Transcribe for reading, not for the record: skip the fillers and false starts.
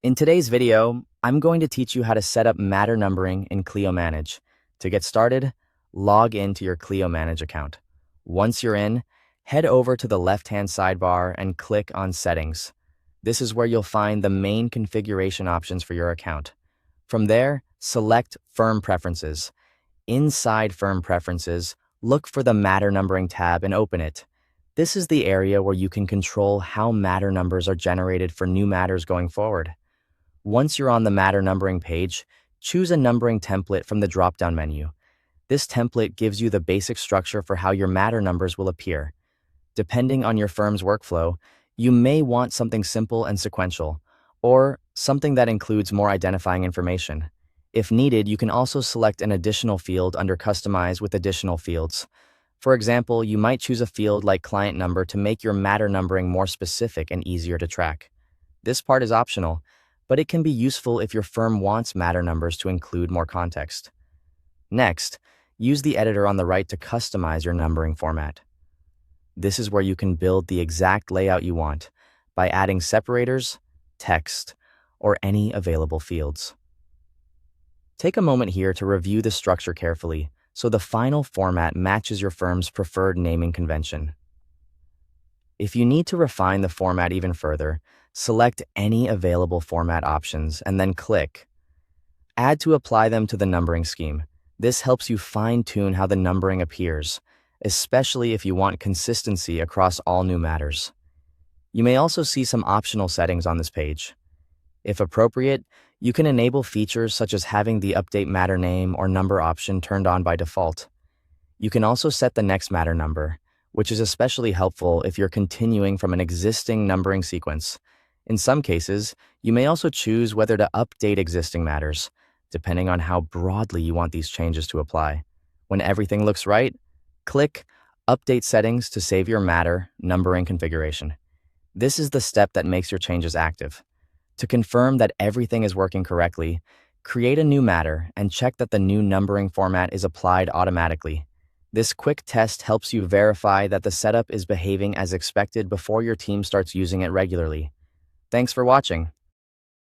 In today's video, I'm going to teach you how to set up matter numbering in Clio Manage. To get started, log into your Clio Manage account. Once you're in, head over to the left-hand sidebar and click on Settings. This is where you'll find the main configuration options for your account. From there, select Firm Preferences. Inside Firm Preferences, look for the Matter Numbering tab and open it. This is the area where you can control how matter numbers are generated for new matters going forward. Once you're on the matter numbering page, choose a numbering template from the drop-down menu. This template gives you the basic structure for how your matter numbers will appear. Depending on your firm's workflow, you may want something simple and sequential, or something that includes more identifying information. If needed, you can also select an additional field under Customize with additional fields. For example, you might choose a field like client number to make your matter numbering more specific and easier to track. This part is optional, but it can be useful if your firm wants matter numbers to include more context. Next, use the editor on the right to customize your numbering format. This is where you can build the exact layout you want by adding separators, text, or any available fields. Take a moment here to review the structure carefully so the final format matches your firm's preferred naming convention. If you need to refine the format even further, select any available format options and then click Add to apply them to the numbering scheme. This helps you fine-tune how the numbering appears, especially if you want consistency across all new matters. You may also see some optional settings on this page. If appropriate, you can enable features such as having the Update Matter Name or Number option turned on by default. You can also set the next matter number, which is especially helpful if you're continuing from an existing numbering sequence. In some cases, you may also choose whether to update existing matters, depending on how broadly you want these changes to apply. When everything looks right, click Update Settings to save your matter numbering configuration. This is the step that makes your changes active. To confirm that everything is working correctly, create a new matter and check that the new numbering format is applied automatically. This quick test helps you verify that the setup is behaving as expected before your team starts using it regularly. Thanks for watching.